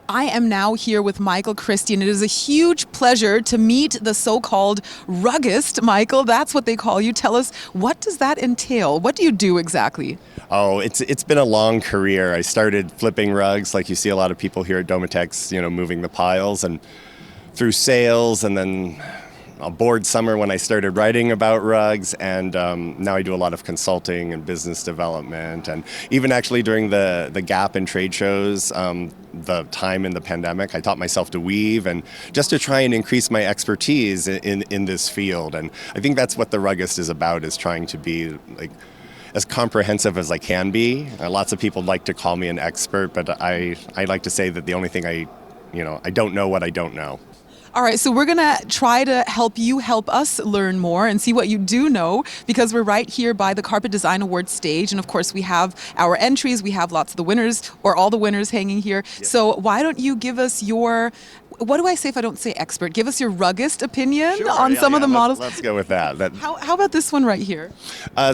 I am now here with Michael Christie, and it is a huge pleasure to meet the so-called ruggist. Michael, that's what they call you. Tell us, what does that entail? What do you do exactly? Oh, it's been a long career. I started flipping rugs, like you see a lot of people here at DOMOTEX, moving the piles, and through sales, and then a bored summer when I started writing about rugs, and now I do a lot of consulting and business development, and even actually during the Gap and trade shows, the time in the pandemic, I taught myself to weave, and just to try and increase my expertise in this field. And I think that's what the ruggist is about, is trying to be like as comprehensive as I can be. Lots of people like to call me an expert, but I like to say that the only thing I don't know what I don't know. All right, so we're going to try to help you help us learn more and see what you do know, because we're right here by the Carpet Design Awards stage. And of course, we have our entries. We have lots of the winners, or all the winners hanging here. Yes. So why don't you give us your, what do I say if I don't say expert? Give us your ruggist opinion on some of the models. Let's go with that. How about this one right here?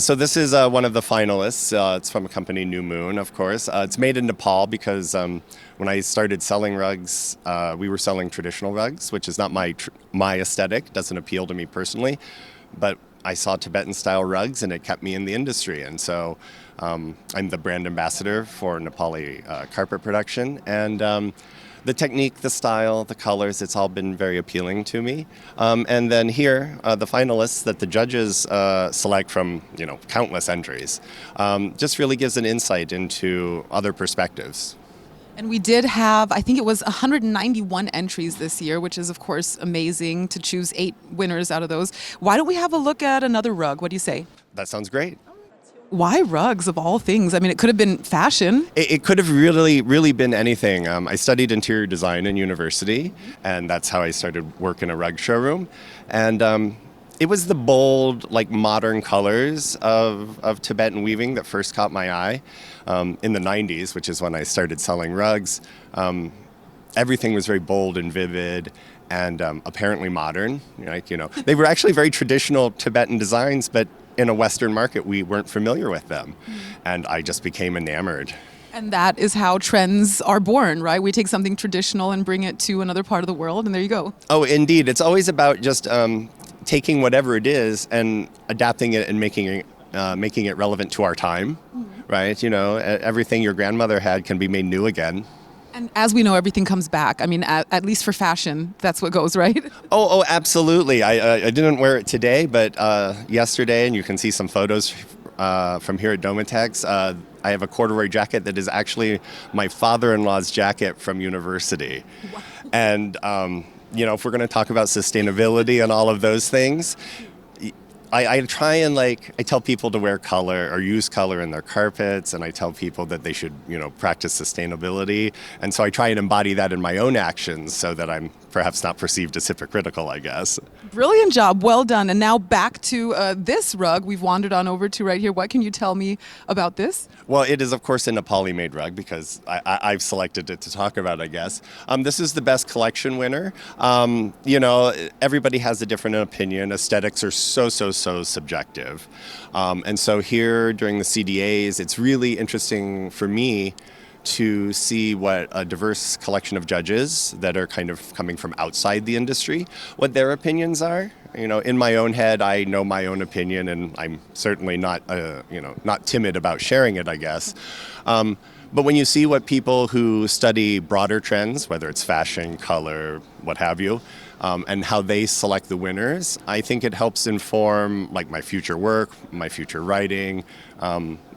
So this is one of the finalists. It's from a company, New Moon, of course. It's made in Nepal because when I started selling rugs, we were selling traditional rugs, which is not my aesthetic, doesn't appeal to me personally, but I saw Tibetan-style rugs and it kept me in the industry. And so I'm the brand ambassador for Nepali carpet production. And the technique, the style, the colors, it's all been very appealing to me. And then here, the finalists that the judges select from, countless entries, just really gives an insight into other perspectives. And we did have, I think it was 191 entries this year, which is, of course, amazing to choose 8 winners out of those. Why don't we have a look at another rug? What do you say? That sounds great. Why rugs, of all things? I mean, it could have been fashion. It could have really been anything. I studied interior design in university, and that's how I started work in a rug showroom. And it was the bold, modern colors of Tibetan weaving that first caught my eye. In the 90s, which is when I started selling rugs, everything was very bold and vivid and apparently modern. They were actually very traditional Tibetan designs, but in a Western market, we weren't familiar with them. And I just became enamored. And that is how trends are born, right? We take something traditional and bring it to another part of the world, and there you go. Oh, indeed. It's always about just taking whatever it is and adapting it and making it relevant to our time, right? Everything your grandmother had can be made new again. And as we know, everything comes back. I mean, at least for fashion, that's what goes, right? Oh, absolutely. I didn't wear it today, but yesterday, and you can see some photos from here at DOMOTEX, I have a corduroy jacket that is actually my father-in-law's jacket from university. Wow. And, if we're going to talk about sustainability and all of those things, I try and I tell people to wear color or use color in their carpets, and I tell people that they should, practice sustainability. And so I try and embody that in my own actions so that I'm perhaps not perceived as hypocritical, I guess. Brilliant job. Well done. And now back to this rug we've wandered on over to right here. What can you tell me about this? Well, it is, of course, a Nepali-made rug because I've selected it to talk about, I guess. This is the best collection winner. Everybody has a different opinion. Aesthetics are so subjective. And so here during the CDAs, it's really interesting for me to see what a diverse collection of judges that are kind of coming from outside the industry, what their opinions are. In my own head, I know my own opinion, and I'm certainly not timid about sharing it, I guess. But when you see what people who study broader trends, whether it's fashion, color, what have you, and how they select the winners, I think it helps inform my future work, my future writing,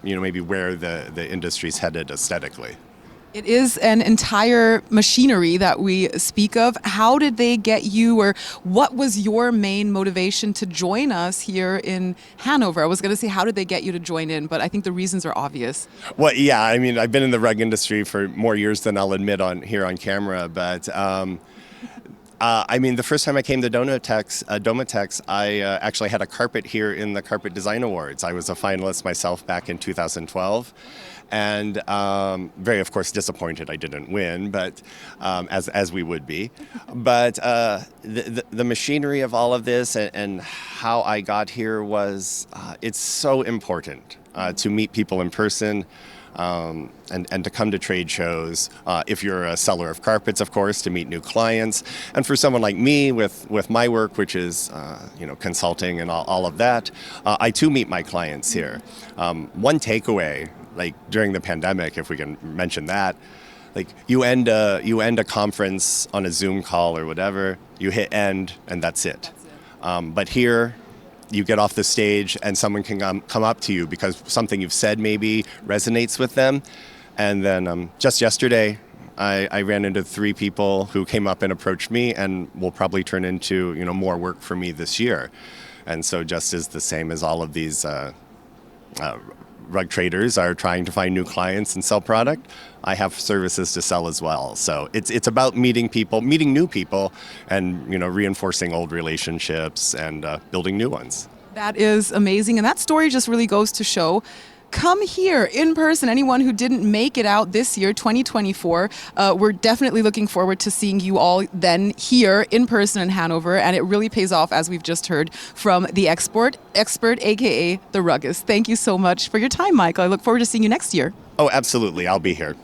maybe where the industry's headed aesthetically. It is an entire machinery that we speak of. How did they get you, or what was your main motivation to join us here in Hanover? I was going to say, how did they get you to join in? But I think the reasons are obvious. Well, yeah, I mean, I've been in the rug industry for more years than I'll admit here on camera, but the first time I came to DOMOTEX, I actually had a carpet here in the Carpet Design Awards. I was a finalist myself back in 2012. And very, of course, disappointed I didn't win, but as we would be. But the machinery of all of this and how I got here was, it's so important to meet people in person. and to come to trade shows. If you're a seller of carpets, of course, to meet new clients. And for someone like me with my work, which is consulting and all of that, I too meet my clients here. One takeaway, like during the pandemic, if we can mention that, like you end a conference on a Zoom call or whatever, you hit end and that's it. But here, you get off the stage and someone can come up to you because something you've said maybe resonates with them. And then just yesterday, I ran into 3 people who came up and approached me and will probably turn into more work for me this year. And so just as the same as all of these rug traders are trying to find new clients and sell product, I have services to sell as well. So it's about meeting new people, and reinforcing old relationships and building new ones. That is amazing. And that story just really goes to show, come here in person. Anyone who didn't make it out this year, 2024, we're definitely looking forward to seeing you all then here in person in Hanover. And it really pays off, as we've just heard from the expert, aka the Ruggist. Thank you so much for your time, Michael. I look forward to seeing you next year. Oh, absolutely. I'll be here.